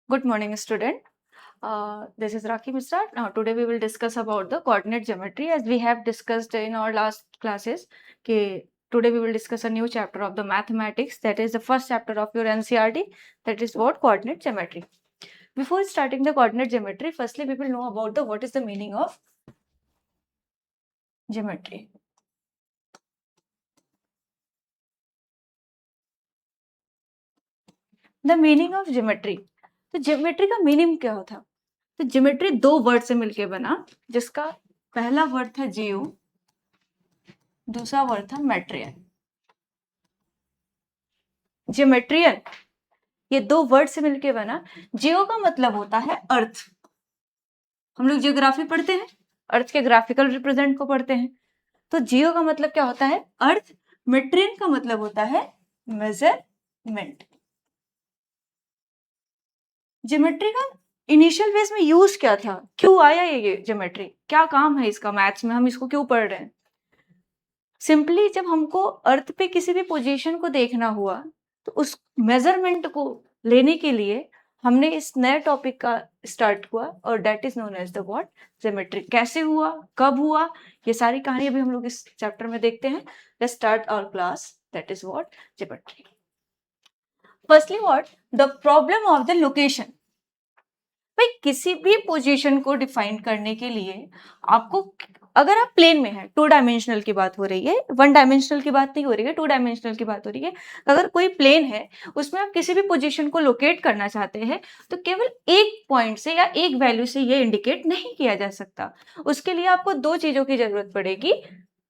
Good morning, student. This is Rakhi Misra. Now, today we will discuss about the coordinate geometry, as we have discussed in our last classes. Today we will discuss a new chapter of the mathematics. That is the first chapter of your NCERT. That is what coordinate geometry. Before starting the coordinate geometry, firstly we will know about what is the meaning of geometry. The meaning of geometry. तो geometry का meaning क्या होता? तो geometry दो word से मिलके बना, जिसका पहला वर्ड था जियो, दूसरा वर्ड था मेट्रियन. ज्योमेट्रियन ये दो वर्ड से मिलके बना. जियो का मतलब होता है अर्थ. हम लोग जियोग्राफी पढ़ते हैं, अर्थ के ग्राफिकल रिप्रेजेंट को पढ़ते हैं. तो जियो का मतलब क्या होता है? अर्थ. मेट्रियन का मतलब होता है मेजरमेंट. ज्योमेट्री का इनिशियल फेज में यूज क्या था? क्यों आया ये ज्योमेट्री? क्या काम है इसका मैथ्स में? हम इसको क्यों पढ़ रहे हैं? सिंपली जब हमको अर्थ पे किसी भी पोजीशन को देखना हुआ, तो उस मेजरमेंट को लेने के लिए हमने इस नए टॉपिक का स्टार्ट हुआ, और that is known as the what? Geometry. कैसे हुआ, कब हुआ, ये सारी कहानी अभी हम लोग इस चैप्टर में देखते हैं. Let's start our class. That is what? Geometry. Firstly what? The problem of the location. भाई किसी भी पोजीशन को डिफाइन करने के लिए आपको, अगर आप प्लेन में है, टू डायमेंशनल की बात हो रही है, वन डायमेंशनल की बात नहीं हो रही है, टू डायमेंशनल की बात हो रही है. अगर कोई प्लेन है, उसमें आप किसी भी पोजीशन को लोकेट करना चाहते हैं, तो केवल एक पॉइंट से या एक वैल्यू से ये इंडिकेट नहीं किया जा सकता. उसके लिए आपको दो चीजों की जरूरत पड़ेगी.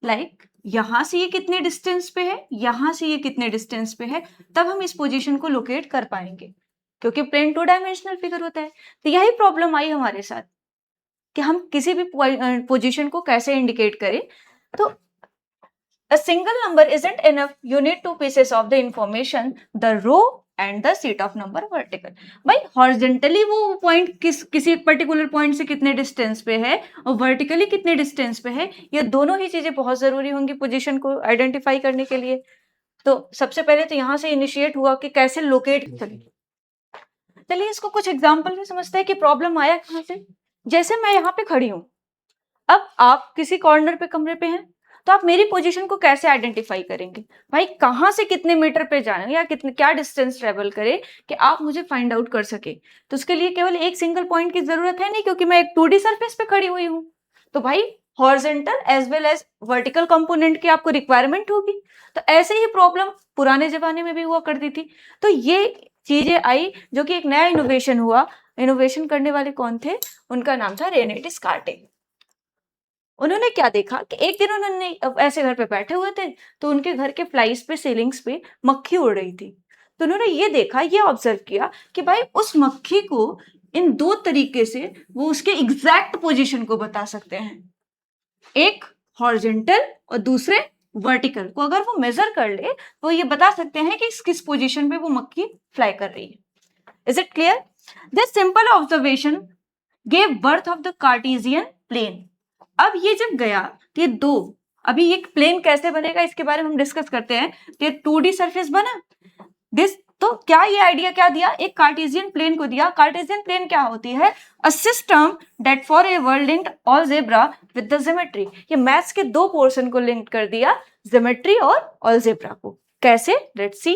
लाइक यहां से ये कितने डिस्टेंस पे है, यहां से ये कितने डिस्टेंस पे है, तब हम इस पोजीशन को लोकेट कर पाएंगे, क्योंकि प्लेन टू डायमेंशनल फिगर होता है. तो यही प्रॉब्लम आई हमारे साथ कि हम किसी भी पोजीशन को कैसे इंडिकेट करें. तो a single number isn't enough. You need two pieces of the information, the row and the seat of number vertical. भाई हॉरिजेंटली वो पॉइंट किसी एक पर्टिकुलर पॉइंट से कितने डिस्टेंस पे है, और वर्टिकली कितने डिस्टेंस पे है, ये दोनों ही चीजें बहुत जरूरी होंगी पोजीशन को आइडेंटिफाई करने के लिए. तो सबसे पहले तो यहाँ से इनिशिएट हुआ कि कैसे लोकेट करें. चलिए इसको कुछ एग्जाम्पल में समझते हैं कि प्रॉब्लम आया कहाँ से. जैसे मैं यहाँ पे खड़ी हूँ, अब आप किसी कॉर्नर पे कमरे पे हैं, तो आप मेरी पोजीशन को कैसे आइडेंटिफाई करेंगे? भाई कहाँ से कितने मीटर पे जाना या कितने क्या डिस्टेंस ट्रेवल करे कि आप मुझे फाइंड आउट कर सके. तो उसके लिए केवल एक सिंगल पॉइंट की जरूरत है नहीं, क्योंकि मैं एक 2D सरफेस पे खड़ी हुई हूँ. तो भाई horizontal as well as vertical component की आपको रिक्वायरमेंट होगी. तो ऐसे ही प्रॉब्लम पुराने जमाने में भी हुआ करती थी. तो ये चीजें आई जो कि एक नया इनोवेशन हुआ. इनोवेशन करने वाले कौन थे? उनका नाम था रेने डिस्कार्टे. उन्होंने क्या देखा कि एक दिन उन्होंने ऐसे घर पे बैठे हुए थे, तो उनके घर के फ्लाइज पे, सीलिंग्स पे मक्खी उड़ रही थी. तो उन्होंने ये देखा, ये ऑब्जर्व किया कि भाई उस मक्खी को इन दो तरीके से वो उसके एग्जैक्ट पोजीशन को बता सकते हैं. एक हॉरिजॉन्टल और दूसरे वर्टिकल को अगर वो मेजर कर ले, तो ये बता सकते हैं कि किस पोजीशन पे वो मक्खी फ्लाई कर रही है. Is it clear? This simple observation gave birth of the Cartesian plane. अब ये जब गया, तो ये दो, अभी ये प्लेन कैसे बनेगा इसके बारे में हम डिस्कस करते हैं. तो ये 2D सरफेस बना. तो क्या ये आइडिया क्या दिया? एक कार्टेशियन प्लेन को दिया. कार्टेशियन प्लेन क्या होती है? A system that for a world linked algebra with the geometry. ये मैथ्स के दो पोर्शन को लिंक कर दिया, ज्योमेट्री और अलजेब्रा को. कैसे? Let's see.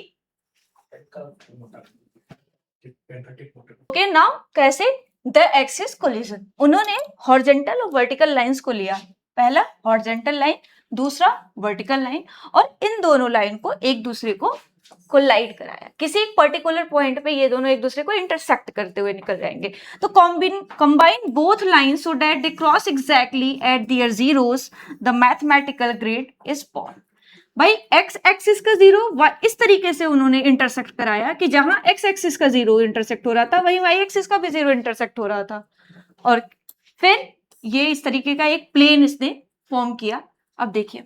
ओके नाउ कैसे? The axis collision. उन्होंने हॉरिजॉन्टल और वर्टिकल लाइंस को लिया. पहला हॉरिजॉन्टल लाइन, दूसरा वर्टिकल लाइन, और इन दोनों लाइन को एक दूसरे को कोलाइड कराया. किसी एक पर्टिकुलर पॉइंट पे ये दोनों एक दूसरे को इंटरसेक्ट करते हुए निकल जाएंगे. तो combine both lines so that they cross exactly at there zeros. The mathematical grade is born. भाई एक्स एक्सिस का जीरो इस तरीके से उन्होंने इंटरसेक्ट कराया कि जहां एक्स एक्सिस का जीरो इंटरसेक्ट हो रहा था, वहीं वाई एक्सिस का भी जीरो इंटरसेक्ट हो रहा था. और फिर ये इस तरीके का एक प्लेन इसने फॉर्म किया. अब देखिए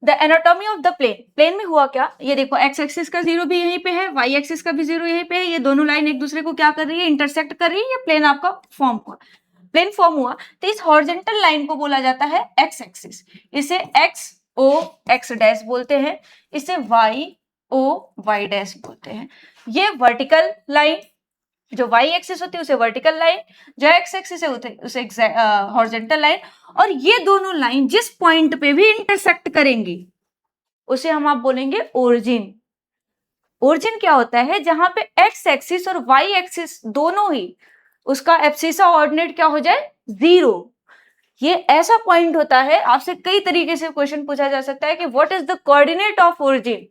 the anatomy of the plane. Plane में हुआ क्या? ये देखो एक्स एक्सिस का जीरो भी यहीं पे है, वाई एक्सिस का भी जीरो यहीं पे है. ये दोनों लाइन एक दूसरे को क्या कर रही है? इंटरसेक्ट कर रही है. ये प्लेन आपका फॉर्म हुआ. प्लेन फॉर्म हुआ तो इस हॉरिजॉन्टल लाइन को बोला जाता है एक्स एक्सिस. इसे एक्स ओ एक्स डैश बोलते हैं, इसे वाई ओ वाई डैश बोलते हैं. ये वर्टिकल लाइन जो y एक्सिस होती है उसे वर्टिकल लाइन, जो x एक्सिस है उसे हॉरिजॉन्टल लाइन, और ये दोनों लाइन जिस पॉइंट पे भी इंटरसेक्ट करेंगी उसे हम आप बोलेंगे ओरिजिन। ओरिजिन क्या होता है? जहां पे x एक्सिस और y एक्सिस दोनों ही उसका एब्सिसा ऑर्डिनेट क्या हो जाए? 0। ये ऐसा पॉइंट होता है, आपसे कई तरीके से क्वेश्चन पूछा जा सकता है कि what is the coordinate of origin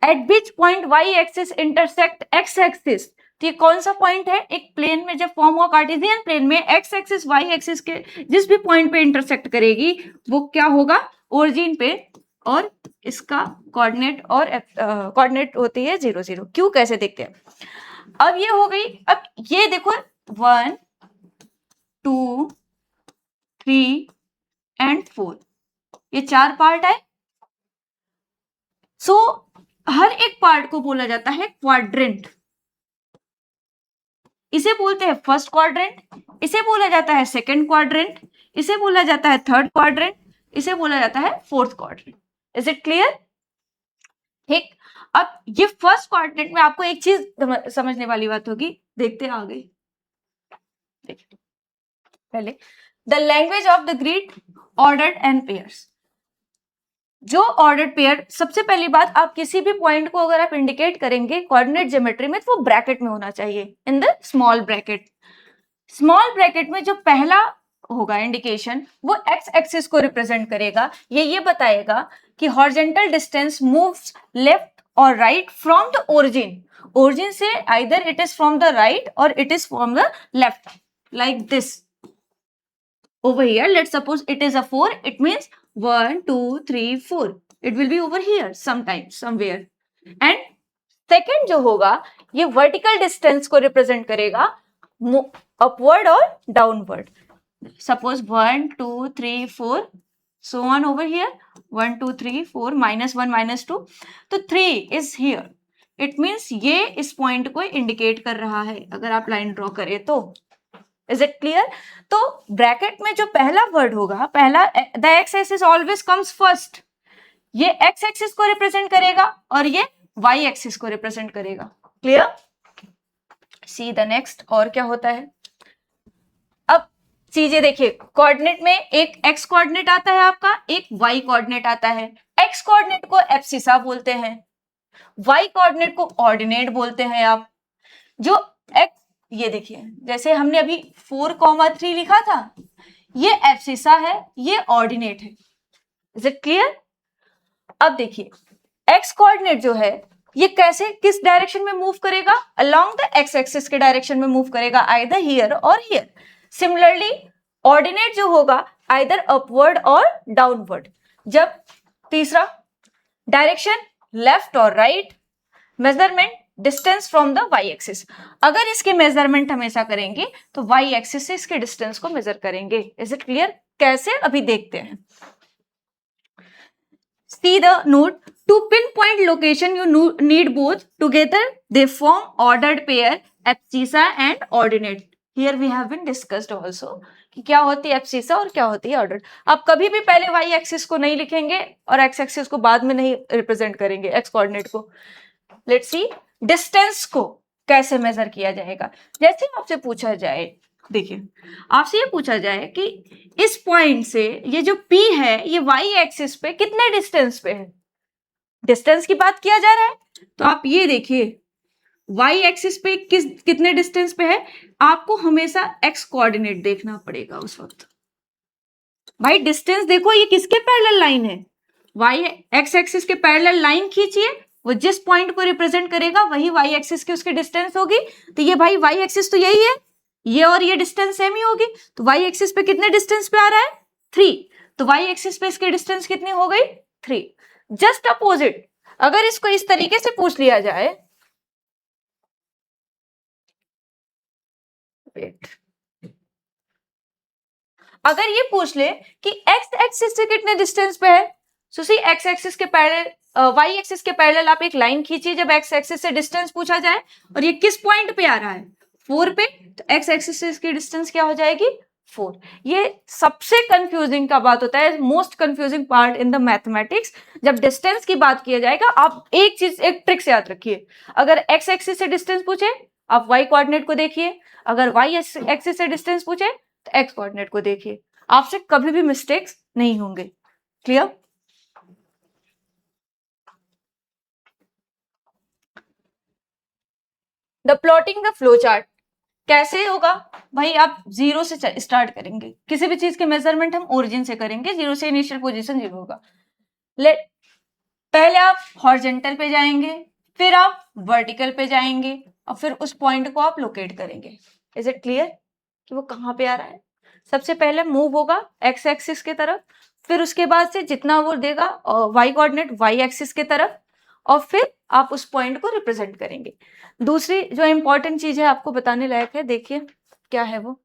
at which point y axis intersect x axis. तो ये कौन सा पॉइंट है? एक प्लेन में जब फॉर्म हुआ कार्टेशियन प्लेन में x एक्सिस y एक्सिस के जिस भी पॉइंट पे इंटरसेक्ट करेगी वो क्या होगा? ओरिजिन पे, और इसका कोऑर्डिनेट और कोऑर्डिनेट होती है 0 0। क्यों, कैसे देखते हैं? अब ये हो गई। अब ये देखो 1 2 3 एंड 4, ये 4 पार्ट है। सो हर एक पार्ट को बोला जाता है क्वाड्रेंट। इसे बोलते हैं फर्स्ट क्वाड्रेंट, इसे बोला जाता है सेकंड क्वाड्रेंट, इसे बोला जाता है थर्ड क्वाड्रेंट, इसे बोला जाता है fourth quadrant. Is it clear? ठीक। अब ये फर्स्ट क्वाड्रेंट में आपको एक चीज समझने वाली बात होगी, देखते हैं आगे। देखिए पहले the language of the grid ordered and pairs. जो ऑर्डर्ड पेयर, सबसे पहली बात, आप किसी भी पॉइंट को अगर आप इंडिकेट करेंगे कोऑर्डिनेट ज्योमेट्री में तो वो ब्रैकेट में होना चाहिए, in the small bracket. Small bracket में जो पहला होगा इंडिकेशन वो एक्स एक्सिस को रिप्रेजेंट करेगा। ये बताएगा कि हॉरिजॉन्टल डिस्टेंस मूव्स लेफ्ट और right from the origin. Origin से either it is from the right और it is from the left, like this. Over here, let's suppose it is a 4, it means 1 2 3 4, it will be over here sometime somewhere. And second जो होगा ये vertical distance को represent करेगा upward और downward. Suppose 1 2 3 4 so on over here, 1 2 3 4 -1 -2, तो 3 is here. It means ये इस point को indicate कर रहा है अगर आप line draw करें तो। Is it clear? तो ब्रैकेट में जो पहला वर्ड होगा, पहला the x axis always comes first, ये एक्स एक्सिस को रिप्रेजेंट करेगा और ये वाई एक्सिस को रिप्रेजेंट करेगा। क्लियर? C the next. और क्या होता है? अब चीजें देखिए, कोऑर्डिनेट में एक एक्स कोऑर्डिनेट आता है आपका, एक वाई कोऑर्डिनेट आता है। एक्स कोऑर्डिनेट को एब्सिसा बोलते हैं, वाई कोऑर्डिनेट को ऑर्डिनेट बोलते हैं आप। जो एक्स, ये देखिए जैसे हमने अभी 4,3 लिखा था, ये एब्सिसा है, ये ऑर्डिनेट है। Is it clear? अब देखिए एक्स कोऑर्डिनेट जो है ये कैसे, किस डायरेक्शन में मूव करेगा? अलोंग द एक्स एक्सिस के डायरेक्शन में मूव करेगा, आइदर हियर और हियर। सिमिलरली ऑर्डिनेट जो होगा आइदर अपवर्ड और डाउनवर्ड। जब तीसरा डायरेक्शन लेफ्ट और right, measurement distance from the y axis. अगर इसके मेजरमेंट हमेशा करेंगे तो वाई एक्सिस से इसके डिस्टेंस को मेजर करेंगे। Is it clear? कैसे, अभी देखते हैं। See the note. To pinpoint location, you need both. Together, they form ordered pair, abscissa and ordinate. Here we have been discussed also कि क्या होती है एब्सिसा और क्या होती है ऑर्डर्ड। आप कभी भी पहले वाई एक्सिस को नहीं लिखेंगे और एक्स एक्सिस को बाद में नहीं रिप्रेजेंट करेंगे, एक्स कोऑर्डिनेट को। लेट्स सी डिस्टेंस को कैसे मेजर किया जाएगा। जैसे आपसे पूछा जाए, देखिए आपसे ये पूछा जाए कि इस पॉइंट से ये जो P है ये वाई एक्सिस पे कितने डिस्टेंस पे है, डिस्टेंस की बात किया जा रहा है, तो आप ये देखिए वाई एक्सिस पे कितने डिस्टेंस पे है, आपको हमेशा एक्स कोऑर्डिनेट देखना पड़ेगा उस वक्त। भाई डिस्टेंस देखो ये किसके पैरेलल लाइन है, वाई एक्स एक्सिस के पैरेलल लाइन खींचिए, वो जिस पॉइंट को रिप्रेजेंट करेगा वही वाई एक्सिस की उसकी डिस्टेंस होगी। तो ये भाई वाई एक्सिस तो यही है, ये और ये डिस्टेंस सेम ही होगी, तो वाई एक्सिस पे कितने डिस्टेंस पे आ रहा है? 3, तो वाई एक्सिस पे इसकी डिस्टेंस कितनी हो गई? 3। जस्ट अपोजिट अगर इसको इस तरीके से पूछ लिया जाए, वेट, अगर ये पूछ ले कि एक्स एक्सिस से कितने डिस्टेंस पे है, सो सी एक्स एक्सिस के पैरेलल वाई एक्सिस के पैरेलल आप एक लाइन खींचिए जब एक्स एक्सिस से डिस्टेंस पूछा जाए, और ये किस पॉइंट पे आ रहा है? 4 पे, तो एक्स एक्सिस से इसकी डिस्टेंस क्या हो जाएगी? 4। ये सबसे कंफ्यूजिंग का बात होता है, most confusing part in the mathematics. जब डिस्टेंस की बात किया जाएगा, आप एक चीज, एक ट्रिक्स याद रखिए, अगर एक्स एक्सिस से डिस्टेंस पूछे आप वाई कोऑर्डिनेट को देखिए, अगर वाई एक्सिस से डिस्टेंस पूछे तो एक्स कोऑर्डिनेट को देखिए, आपसे कभी भी मिस्टेक्स नहीं होंगे। Clear? The plotting the flow chart कैसे होगा भाई? आप जीरो से स्टार्ट करेंगे, किसी भी चीज के मेजरमेंट हम ओरिजिन से करेंगे, जीरो से इनिशियल पोजीशन जीरो होगा। लेट पहले आप हॉरिजॉन्टल पे जाएंगे, फिर आप वर्टिकल पे जाएंगे, और फिर उस पॉइंट को आप लोकेट करेंगे। इज इट क्लियर कि वो कहाँ पे आ रहा है? सबसे पहले मूव होगा एक्स एक्सिस के तरफ, फिर उसके बाद से जितना वो देगा वाई कोऑर्डिनेट वाई एक्सिस के तरफ, और फिर आप उस पॉइंट को रिप्रेजेंट करेंगे। दूसरी जो इंपॉर्टेंट चीज है आपको बताने लायक है, देखिए क्या है वो,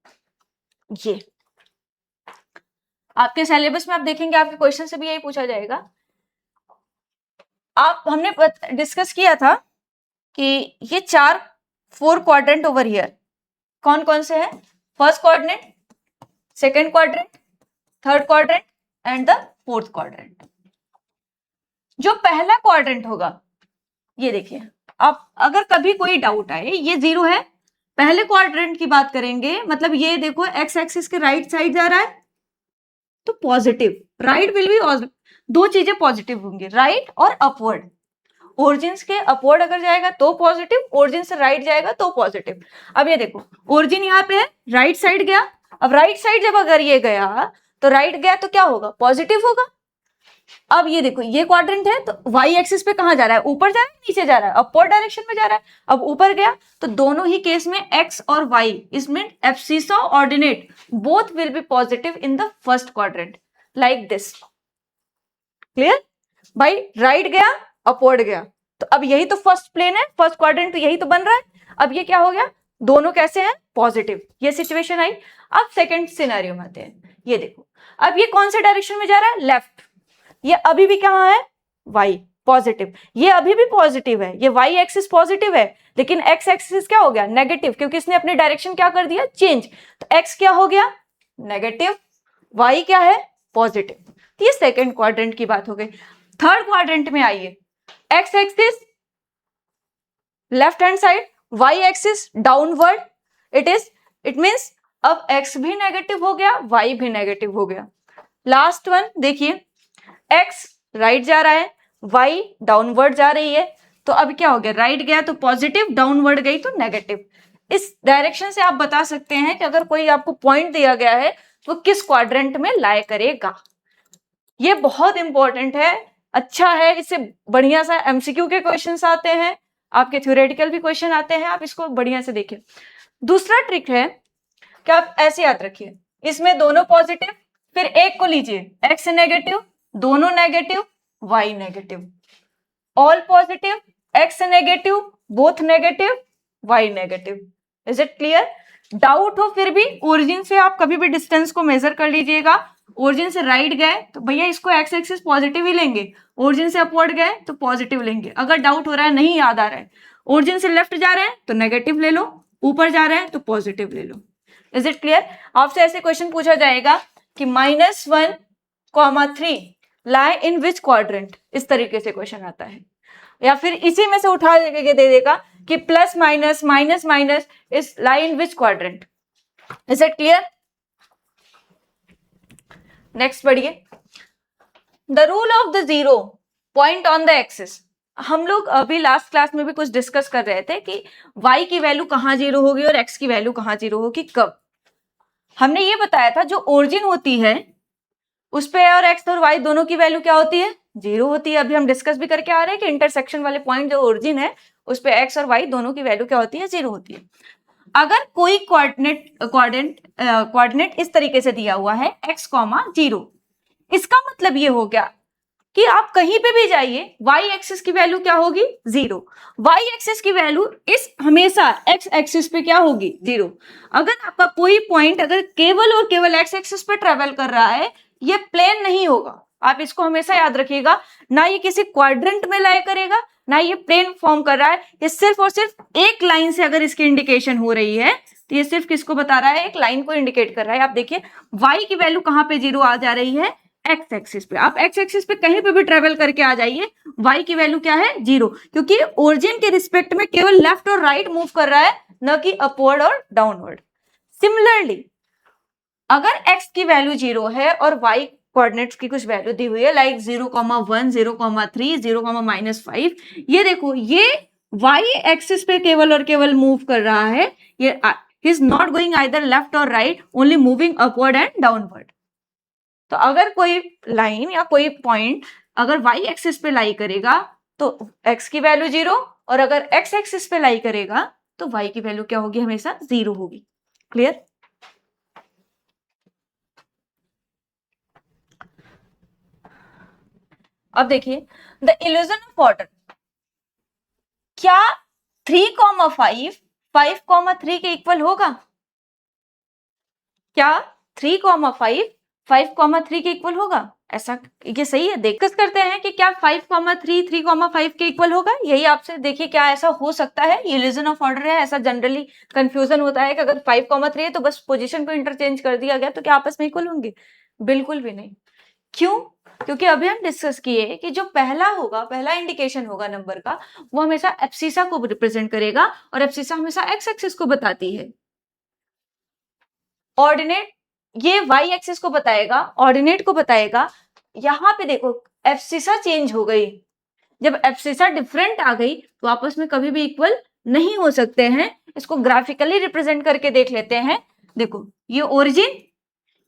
ये आपके सिलेबस में आप देखेंगे, आपके क्वेश्चन से भी यही पूछा जाएगा। हमने डिस्कस किया था कि ये 4 क्वाड्रेंट ओवर हियर कौन कौन से हैं? First quadrant, second quadrant, third quadrant and the fourth quadrant. जो पहला क्वाड्रेंट होगा, ये देखिए, आप अगर कभी कोई डाउट आए, ये 0 है, पहले क्वाड्रेंट की बात करेंगे, मतलब ये देखो एक्स एक्सिस के राइट साइड जा रहा है तो पॉजिटिव, राइट विल बी, दो चीजें पॉजिटिव होंगी, राइट और अपवर्ड। ओरिजिन के अपवर्ड अगर जाएगा तो पॉजिटिव, ओरिजिन से राइट जाएगा तो पॉजिटिव। अब ये देखो, ओरिजिन यहाँ पे है, राइट साइड गया, अब राइट साइड जब अगर ये गया तो राइट गया तो क्या होगा? पॉजिटिव होगा। अब ये देखो, ये क्वाड्रेंट है तो वाई एक्सिस पे कहां जा रहा है? ऊपर जा रहा है, नीचे जा रहा है? अपवर्ड डायरेक्शन में जा रहा है। अब ऊपर गया तो दोनों ही केस में एक्स और वाई, इसमें abscissa ordinate both will be positive in the first quadrant, like this. Clear भाई? राइट गया, अपवर्ड गया, तो अब यही तो फर्स्ट प्लेन है, फर्स्ट क्वाड्रेंट तो यही तो बन रहा है। अब ये क्या हो गया? दोनों कैसे हैं? पॉजिटिव। ये सिचुएशन आई। अब सेकंड सिनेरियो में आते हैं। ये देखो, अब ये कौन से डायरेक्शन में जा रहा है? लेफ्ट। ये अभी भी कहां है? Y positive. ये अभी भी पॉजिटिव है, ये वाई एक्सिस पॉजिटिव है, लेकिन एक्स एक्सिस क्या हो गया? नेगेटिव, क्योंकि इसने अपनी डायरेक्शन क्या कर दिया? चेंज। तो एक्स क्या हो गया? नेगेटिव, वाई क्या है? पॉजिटिव। ये सेकंड क्वाड्रेंट की बात हो गई। थर्ड क्वाड्रेंट में आइए, x axis left hand side, y axis downward, it means अब एक्स भी नेगेटिव हो गया, वाई भी नेगेटिव हो गया। लास्ट वन देखिए, एक्स राइट जा रहा है, वाई डाउनवर्ड जा रही है, तो अब क्या हो गया? राइट गया तो पॉजिटिव, डाउनवर्ड गई तो नेगेटिव। इस डायरेक्शन से आप बता सकते हैं कि अगर कोई आपको पॉइंट दिया गया है तो किस क्वाड्रेंट में लाई करेगा। ये बहुत इंपॉर्टेंट है, अच्छा है, इससे बढ़िया सा एमसीक्यू के क्वेश्चंस आते हैं, आपके थ्योरेटिकल भी क्वेश्चन आते हैं, आप इसको बढ़िया से देखिए। दूसरा ट्रिक है कि आप ऐसे याद रखिए, इसमें दोनों पॉजिटिव, फिर एक को लीजिए, एक्स नेगेटिव, दोनों negative, y negative, all positive, x negative, both negative, y negative. Is it clear? Doubt हो फिर भी ओरिजिन से आप कभी भी डिस्टेंस को मेजर कर लीजिएगा। ओरिजिन से राइट गए तो भैया इसको एक्स एक्सिस पॉजिटिव ही लेंगे, ओरिजिन से अपवर्ड गए तो पॉजिटिव लेंगे। अगर डाउट हो रहा है, नहीं याद आ रहा है, ओरिजिन से लेफ्ट जा रहे हैं तो नेगेटिव ले लो, ऊपर जा रहे हैं तो पॉजिटिव ले लो। Is it clear? आपसे ऐसे क्वेश्चन पूछा जाएगा कि -1, 3 लाई इन विच क्वाड्रेंट, इस तरीके से क्वेश्चन आता है। या फिर इसी में से उठा के दे देगा कि plus minus minus minus is lie in which quadrant. Is it clear? Next बढ़िए, the rule of the 0 point on the axis. हम लोग अभी लास्ट क्लास में भी कुछ डिस्कस कर रहे थे कि y की वैल्यू कहाँ 0 होगी और x की वैल्यू कहाँ 0 होगी, कब। हमने ये बताया था जो ओरिजिन होती है उस पे और x और y दोनों की वैल्यू क्या होती है? 0 होती है। अभी हम डिस्कस भी करके आ रहे हैं कि इंटरसेक्शन वाले पॉइंट जो ओरिजिन है उस पे x और y दोनों की वैल्यू क्या होती है? 0 होती है। अगर कोई कोऑर्डिनेट इस तरीके से दिया हुआ है x, 0, इसका मतलब ये हो गया कि आप कहीं पे भी जाइए, y एक्सिस की वैल्यू क्या होगी? 0। y एक्सिस की वैल्यू इस हमेशा x एक्सिस पे क्या होगी? 0। अगर आपका कोई पॉइंट अगर केवल और केवल x एक्सिस पे ट्रेवल कर रहा है, ये प्लेन नहीं होगा। आप इसको हमेशा याद रखिएगा, ना ये किसी क्वाड्रेंट में लाई करेगा, ना ये प्लेन फॉर्म कर रहा है। ये सिर्फ और सिर्फ एक लाइन से अगर इसकी इंडिकेशन हो रही है तो ये सिर्फ किसको बता रहा है, एक लाइन को इंडिकेट कर रहा है। आप देखिए y की वैल्यू कहाँ पे 0 आ जा रही है, एक्स एक्सिस पे। आप एक्स एक्सिस पे कहीं पे भी ट्रेवल करके आ जाइए, y की वैल्यू क्या है, 0, क्योंकि ओरिजिन के रिस्पेक्ट में केवल लेफ्ट और राइट मूव कर रहा है, न कि अपवर्ड और डाउनवर्ड। सिमिलरली अगर x की वैल्यू 0 है और y कोऑर्डिनेट्स की कुछ वैल्यू दी हुई है, लाइक 0,1, 0,3, 0,-5, ये देखो ये y एक्सिस पे केवल और केवल मूव कर रहा है, ये he is not going either left or right, only moving upward and downward। तो अगर कोई लाइन या कोई पॉइंट अगर y एक्सिस पे लाई करेगा तो x की वैल्यू 0, और अगर x एक्सिस पे लाई करेगा तो y की वैल्यू क्या होगी, हमेशा 0 होगी। क्लियर? अब देखिए द इल्यूजन ऑफ ऑर्डर, क्या 3,5 5,3 के इक्वल होगा? क्या 3,5 5,3 के इक्वल होगा? ऐसा ये सही है, डिस्कस करते हैं कि क्या 5,3 3,5 के इक्वल होगा। यही आपसे देखिए क्या ऐसा हो सकता है, ये इल्यूजन ऑफ ऑर्डर है। ऐसा जनरली कंफ्यूजन होता है कि अगर 5,3 है तो बस पोजीशन को इंटरचेंज कर दिया गया, तो क्या आपस में इक्वल होंगे? बिल्कुल भी नहीं। क्यों? क्योंकि अभी हम डिस्कस किए कि जो पहला होगा, पहला इंडिकेशन होगा नंबर का, वो हमेशा एब्सिसा को रिप्रेजेंट करेगा, और एब्सिसा हमेशा एक्स एक्सिस को बताती है। ऑर्डिनेट ये वाई एक्सिस को बताएगा, ऑर्डिनेट को बताएगा। यहां पे देखो एब्सिसा चेंज हो गई, जब एब्सिसा डिफरेंट आ गई तो आपस में कभी भी इक्वल नहीं हो सकते हैं। इसको ग्राफिकली रिप्रेजेंट करके देख लेते हैं। देखो ये ओरिजिन,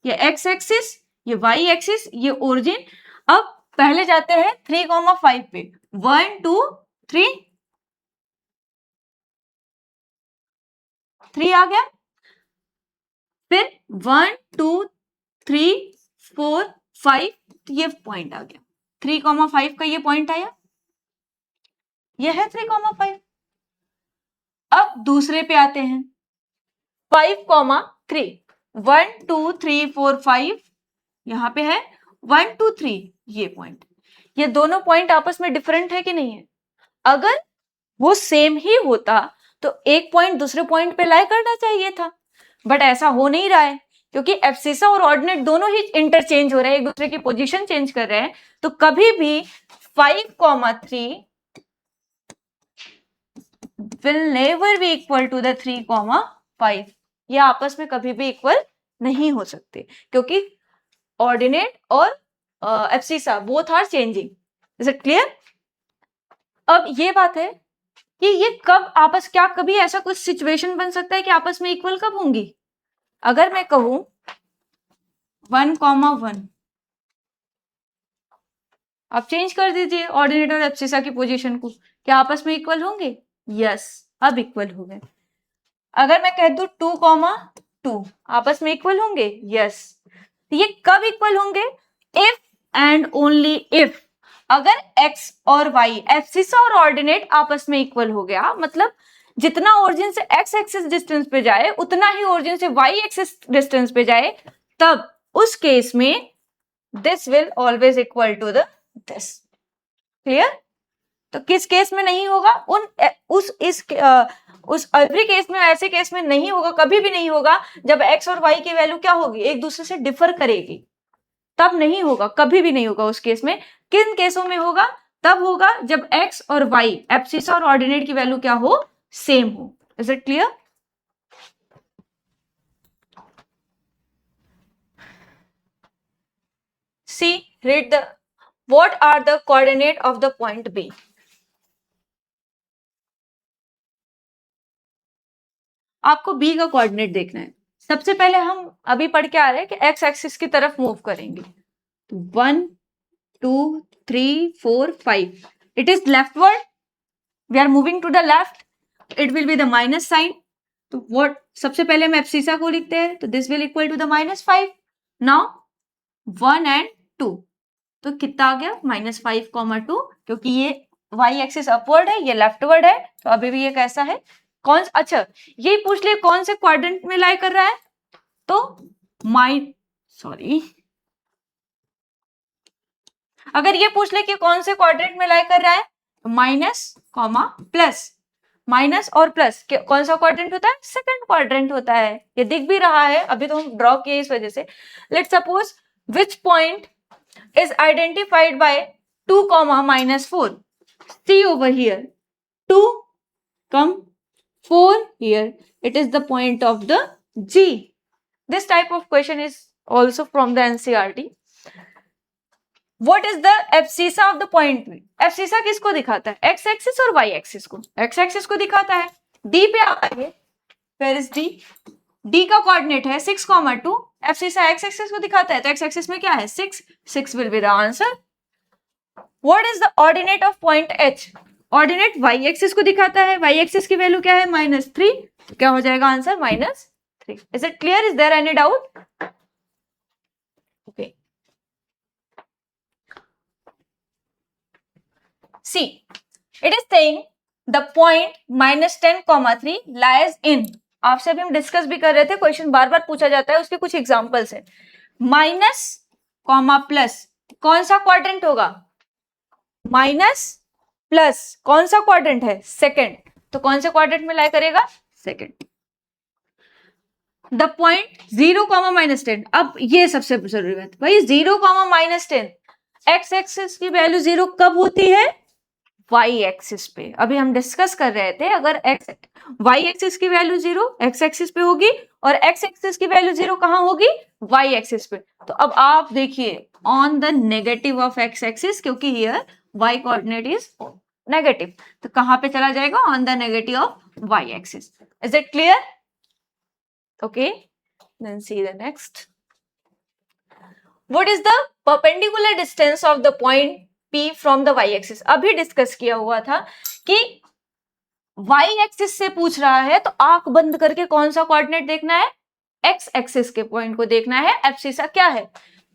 ये एक्स एक्सिस, ये वाई एक्सिस, ये ओरिजिन। अब पहले जाते हैं 3,5 पे, 1 2 3 3 आ गया, फिर 1 2 3 4 5, ये पॉइंट आ गया, 3,5 का ये पॉइंट आया, ये है 3,5। अब दूसरे पे आते हैं 5,3, 1 2 3 4 5, यहां पे है 1 2 3, ये पॉइंट। ये दोनों पॉइंट आपस में डिफरेंट है कि नहीं है? अगर वो सेम ही होता तो एक पॉइंट दूसरे पॉइंट पे लाई करना चाहिए था, बट ऐसा हो नहीं रहा है, क्योंकि एब्सिसा और ऑर्डिनेट दोनों ही इंटरचेंज हो रहे हैं, एक दूसरे की पोजीशन चेंज कर रहे हैं। तो कभी भी 5,3 will never be equal to the 3,5, ये आपस में कभी भी इक्वल नहीं हो सकते, क्योंकि ऑर्डिनेट और abscissa both are changing. Is it clear? अब ये बात है कि ये कब आपस, क्या कभी ऐसा कुछ सिचुएशन बन सकता है कि आपस में इक्वल कब होंगी? अगर मैं कहूं 1,1, आप चेंज कर दीजिए ऑर्डिनेट और एब्सिसा की पोजीशन को, क्या आपस में इक्वल होंगे? यस, अब इक्वल हो गए। अगर मैं कह दूं 2,2, आपस में इक्वल होंगे? यस। ये कब इक्वल होंगे? इफ एंड ओनली इफ अगर x और y, एब्सिसा और ऑर्डिनेट आपस में इक्वल हो गया, मतलब जितना ओरिजिन से x एक्सिस डिस्टेंस पे जाए उतना ही ओरिजिन से y एक्सिस डिस्टेंस पे जाए, तब उस केस में this will always equal to the this. Clear? तो किस केस में नहीं होगा? उस एवरी केस में, ऐसे केस में नहीं होगा, कभी भी नहीं होगा जब x और y की वैल्यू क्या होगी, एक दूसरे से डिफर करेगी, तब नहीं होगा, कभी भी नहीं होगा उस केस में। किन केसों में होगा? तब होगा जब x और y, एब्सिसा और ऑर्डिनेट की वैल्यू क्या हो, सेम हो। Is it clear? See, read the what are the coordinate of the point B? आपको B का कोऑर्डिनेट देखना है। सबसे पहले हम अभी पढ़ के आ रहे हैं कि x एक्सिस की तरफ मूव करेंगे, 1 2 3 4 5, it is leftward, we are moving to the left, it will be the minus sign। तो what, सबसे पहले हम एब्सिसा को लिखते हैं, तो this will equal to the -5। Now 1 and 2, तो कितना आ गया, -5,2, क्योंकि ये y एक्सिस अपवर्ड है, ये लेफ्टवर्ड है, तो अभी भी ये कैसा है, कौन, अच्छा यही पूछ लिया कौन से क्वाड्रेंट में लाई कर रहा है, तो अगर ये पूछ ले कि कौन से क्वाड्रेंट में लाई कर रहा है, तो माइनस कॉमा प्लस, माइनस और प्लस कौन सा क्वाड्रेंट होता है? सेकंड क्वाड्रेंट होता है। ये दिख भी रहा है, अभी तो हम ड्रॉ किए इस वजह से। Let's suppose which point is identified by 2, -4. See over here. 2, 4 here. It is the point of the G. This type of question is also from the NCERT. What is the abscissa of the point? Abscissa किसको दिखाता है? X axis और Y axis को? X axis को दिखाता है। D पे आएंगे। Where is D? D का कोऑर्डिनेट है 6, 2. एब्सिसा x एक्सिस को दिखाता है, तो x एक्सिस में क्या है? 6. 6 will be the answer. What is the ordinate of point H? Ordinate y axis को दिखाता है, y एक्सिस की वैल्यू क्या है? -3. तो क्या हो जाएगा answer? -3. Is it clear? Is there any doubt? Okay. See, it is saying the point -10, 3 lies in. आपसे अभी हम डिस्कस भी कर रहे थे, क्वेश्चन बार बार पूछा जाता है, उसके कुछ एग्जांपल्स है। माइनस कॉमा प्लस कौन सा क्वाड्रेंट होगा? माइनस प्लस कौन सा क्वाड्रेंट है? सेकंड। तो कौन से क्वाड्रेंट में लाई करेगा? सेकंड। The point 0, -10। अब ये सबसे जरूरी बात भाई, 0, -10 एक्स एक्सिस की वैल्यू 0 कब होती है? वाई एक्सिस पे। अभी हम डिस्कस कर रहे थे, अगर वाई एक्सिस की वैल्यू 0 एक्स एक्सिस पे होगी और एक्स एक्सिस की वैल्यू 0 कहां होगी? वाई एक्सिस पे। तो अब आप देखिए on the negative of x axis, क्योंकि here y coordinate is negative, तो कहां पे चला जाएगा? On the negative of y axis. Is it clear? Okay, then see the next. What is the perpendicular distance of the point P from the y axis? अभी discuss किया हुआ था कि y एक्सिस से पूछ रहा है, तो आंख बंद करके कौन सा कोऑर्डिनेट देखना है? x एक्सिस के पॉइंट को देखना है। एब्सिसा क्या है?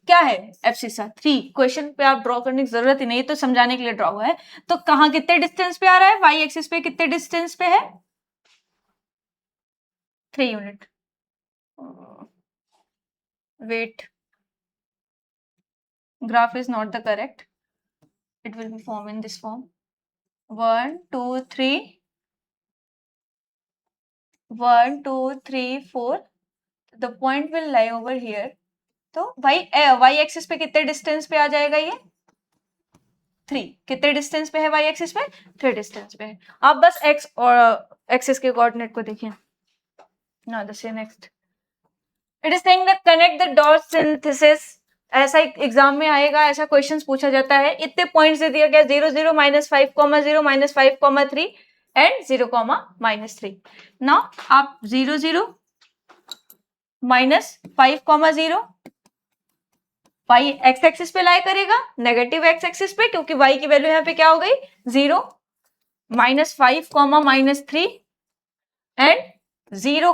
क्या है एब्सिसा? 3। क्वेश्चन पे आप ड्रॉ करने की जरूरत ही नहीं, तो समझाने के लिए ड्रॉ हुआ है। तो कहां कितने डिस्टेंस पे आ रहा है? y एक्सिस पे कितने डिस्टेंस पे है? 3 unit. Wait, graph is not the correct. It will be formed in this form. 1, 2, 3. 1, 2, 3, 4. The point will lie over here. तो y एक्सिस पे कितने डिस्टेंस पे आ जाएगा ये? 3. कितने डिस्टेंस पे है y एक्सिस पे? 3 डिस्टेंस पे है। आप बस x और एक्सिस के कोऑर्डिनेट को देखिए। Now the next. It is saying that connect the dot synthesis. ऐसा एग्जाम में आएगा, ऐसा क्वेश्चंस पूछा जाता है। इतने पॉइंट्स दे दिया गया 0, 0, -5, 0, -5, 3 एंड 0, -3। नाउ आप 0, 0, -5, 0 y एक्स एक्सिस पे लाई करेगा, नेगेटिव एक्स एक्सिस पे, क्योंकि y की वैल्यू यहाँ पे क्या हो गई? 0, -5, -3 एंड 0,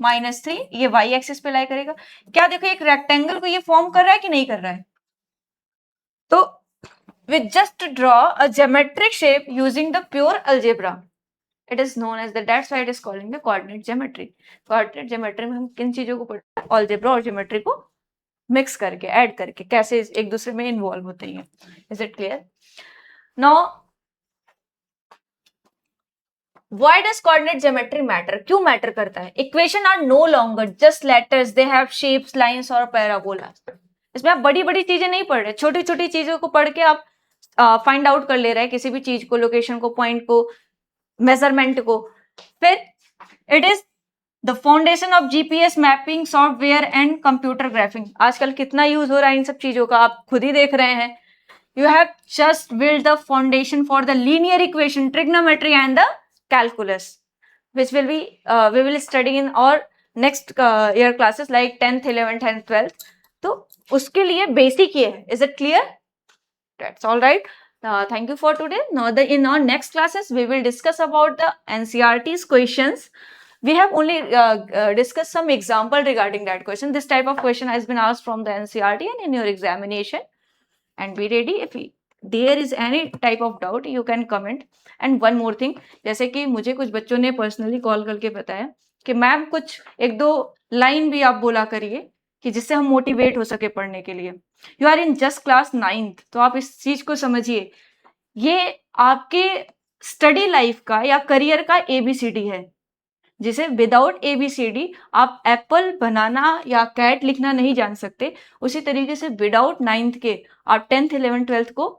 -3 ये y एक्सिस पे लाई करेगा। क्या देखो, एक रेक्टेंगल को ये फॉर्म कर रहा है कि नहीं कर रहा है? तो we just draw a geometric shape using the pure algebra. It is known as that's why it is calling the coordinate geometry. Coordinate geometry में हम किन चीजों को पढ़ते हैं? algebra और geometry को मिक्स करके, ऐड करके कैसे एक दूसरे में इन्वॉल्व होते हैं। Is it clear? Now why does coordinate geometry matter? क्यों मैटर करता है? Equation are no longer just letters, they have shapes, lines और पैराबोलास। इसमें आप बड़ी बड़ी चीजें नहीं पढ़ रहे, छोटी छोटी चीजों को पढ़ के आप फाइंड आउट कर ले रहे हैं, किसी भी चीज को, लोकेशन को, पॉइंट को, मेजरमेंट को। फिर it is the foundation of GPS mapping software and computer graphic. आजकल कितना यूज हो रहा है इन सब चीजों का, आप खुद ही देख रहे हैं। You have just build the foundation for the linear equation, trigonometry and the calculus, which will be we will study in our next year classes like 10th, 11th and 12th. तो उसके लिए बेसिक ये है। Is it clear? That's all right. Thank you for today. Now in our next classes we will discuss about the NCERT's questions. We have only discussed some example regarding that question. This type of question has been asked from the NCERT and in your examination. And be ready, if there is any type of doubt you can comment. And one more thing, जैसे कि मुझे कुछ बच्चों ने personally call करके बताया कि ma'am कुछ 1-2 लाइन भी आप बोला करिए कि जिससे हम मोटिवेट हो सके पढ़ने के लिए। You are in just class 9th, तो आप इस चीज को समझिए, ये आपके स्टडी लाइफ का या करियर का ABCD है, जिसे विदाउट ABCD आप एप्पल, बनाना या कैट लिखना नहीं जान सकते, उसी तरीके से विदाउट 9th के आप 10th 11th 12th को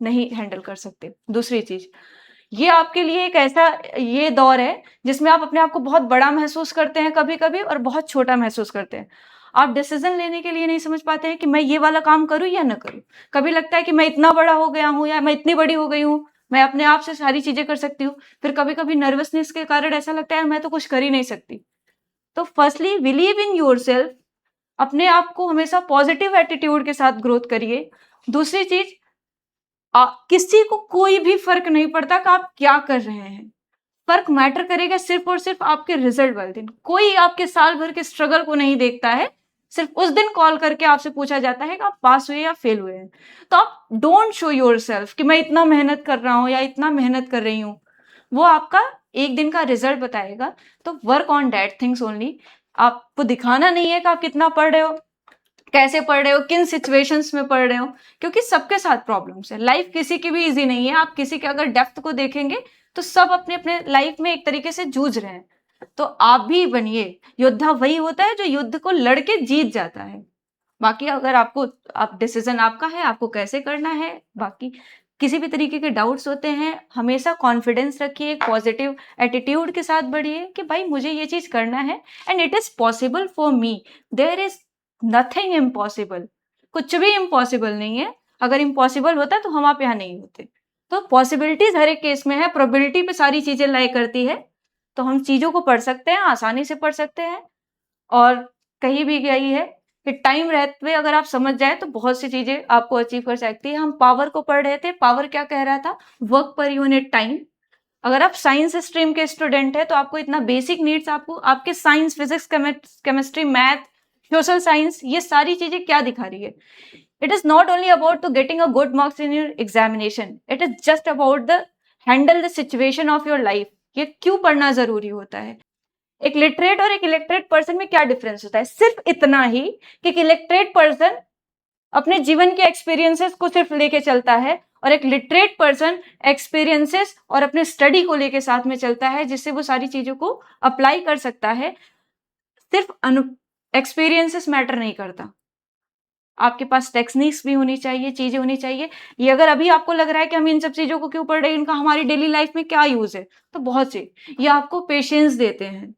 नहीं हैंडल कर सकते। दूसरी चीज, ये आपके लिए एक ऐसा ये दौर है जिसमें आप अपने आप को बहुत बड़ा महसूस करते हैं कभी कभी और बहुत छोटा महसूस करते हैं। आप डिसीजन लेने के लिए नहीं समझ पाते हैं कि मैं ये वाला काम करूं या ना करूं। कभी लगता है कि मैं इतना बड़ा हो गया हूं या मैं इतनी बड़ी हो गई हूं, मैं अपने आप से सारी चीजें कर सकती हूँ। फिर कभी कभी नर्वसनेस के कारण ऐसा लगता है मैं तो कुछ कर ही नहीं सकती। तो फर्स्टली बिलीव इन योरसेल्फ, अपने आप को हमेशा पॉजिटिव एटीट्यूड के साथ ग्रोथ करिए। दूसरी चीज, किसी को कोई भी फर्क नहीं पड़ता कि आप क्या कर रहे हैं, फर्क मैटर करेगा सिर्फ और सिर्फ आपके रिजल्ट वाले दिन। कोई आपके साल भर के स्ट्रगल को नहीं देखता है, सिर्फ उस दिन कॉल करके आपसे पूछा जाता है कि आप पास हुए या फेल हुए हैं। तो आप डोंट शो योरसेल्फ कि मैं इतना मेहनत कर रहा हूं या इतना मेहनत कर रही हूं, वो आपका एक दिन का रिजल्ट बताएगा। तो work on that things only. आपको दिखाना नहीं है कि आप कितना पढ़ रहे हो, कैसे पढ़ रहे हो, किन सिचुएशंस में पढ़ रहे हो, क्योंकि सबके साथ प्रॉब्लम्स है। लाइफ किसी की भी इजी नहीं है। आप किसी के अगर डेप्थ को देखेंगे तो सब अपने अपने लाइफ में एक तरीके से जूझ रहे हैं। तो आप भी बनिए। योद्धा वही होता है जो युद्ध को लड़के जीत जाता है। बाकी अगर आपको, आप डिसीजन आपका है, आपको कैसे करना है। बाकी किसी भी तरीके के डाउट्स होते हैं, हमेशा कॉन्फिडेंस रखिए, पॉजिटिव एटीट्यूड के साथ बढ़िए कि भाई मुझे ये चीज करना है and it is possible for me. There is nothing impossible. कुछ भी इम्पॉसिबल नहीं है। अगर इम्पॉसिबल होता तो हम आप यहाँ नहीं होते। तो पॉसिबिलिटीज हर एक केस में है, प्रोबेबिलिटी पे सारी चीजें लाई करती है। तो हम चीजों को पढ़ सकते हैं, आसानी से पढ़ सकते हैं। और कहीं भी गई है कि टाइम रहते हुए अगर आप समझ जाए तो बहुत सी चीजें आपको अचीव कर सकती है। हम पावर को पढ़ रहे थे, पावर क्या कह रहा था, वर्क पर यूनिट टाइम। अगर आप साइंस स्ट्रीम के स्टूडेंट है तो आपको इतना बेसिक नीड्स, आपको आपके science, physics, chemistry, math, social science, ये सारी चीजें क्या दिखा रही है। It is not only about to getting a good marks in your examination, it is just about the handle the situation of your life. ये क्यों पढ़ना जरूरी होता है। एक लिटरेट और एक इलेक्ट्रेट पर्सन में क्या डिफरेंस होता है, सिर्फ इतना ही कि एक इलेक्ट्रेट पर्सन अपने जीवन के एक्सपीरियंसेस को सिर्फ लेके चलता है और एक लिटरेट पर्सन एक्सपीरियंसेस और अपने स्टडी को लेके साथ में चलता है, जिससे वो सारी चीजों को अप्लाई कर सकता है। सिर्फ एक्सपीरियंसेस मैटर नहीं करता, आपके पास टेक्निक्स भी होनी चाहिए, चीजें होनी चाहिए। ये अगर अभी आपको लग रहा है कि हम इन सब चीजों को क्यों पढ़ रहे हैं, इनका हमारी डेली लाइफ में क्या यूज है, तो बहुत से ये आपको पेशेंस देते हैं।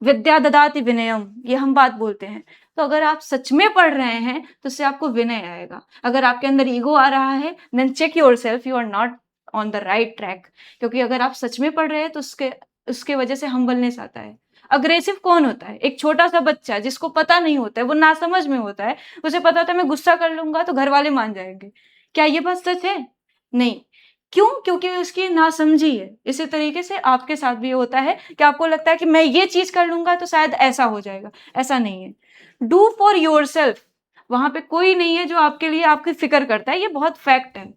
विद्या ददाति विनयम, ये हम बात बोलते हैं। तो अगर आप सच में पढ़ रहे हैं तो उससे आपको विनय आएगा। अगर आपके अंदर ईगो आ रहा है then check yourself, you are not on the right track. क्योंकि अगर आप सच में पढ़ रहे हैं तो उसके वजह से हम्बलनेस आता है। अग्रेसिव कौन होता है, एक छोटा सा बच्चा जिसको पता नहीं होता है, वो नासमझ में होता है। उसे पता होता है मैं गुस्सा कर लूंगा तो घर वाले मान जाएंगे। क्या ये बात सच है? नहीं। क्यों? क्योंकि उसकी नासमझी है। इसी तरीके से आपके साथ भी होता है कि आपको लगता है कि मैं ये चीज कर लूंगा तो शायद ऐसा हो जाएगा। ऐसा नहीं है। Do for your self. वहां पे कोई नहीं है जो आपके लिए आपकी फिक्र करता है, ये बहुत फैक्ट है।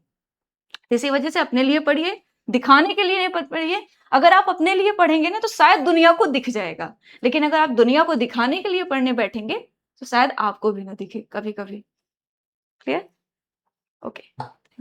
इसी वजह से अपने लिए पढ़िए, दिखाने के लिए नहीं पढ़िए। अगर आप अपने लिए पढ़ेंगे ना तो शायद दुनिया को दिख जाएगा, लेकिन अगर आप दुनिया को दिखाने के लिए पढ़ने बैठेंगे तो शायद आपको भी ना दिखे कभी कभी। क्लियर? ओके।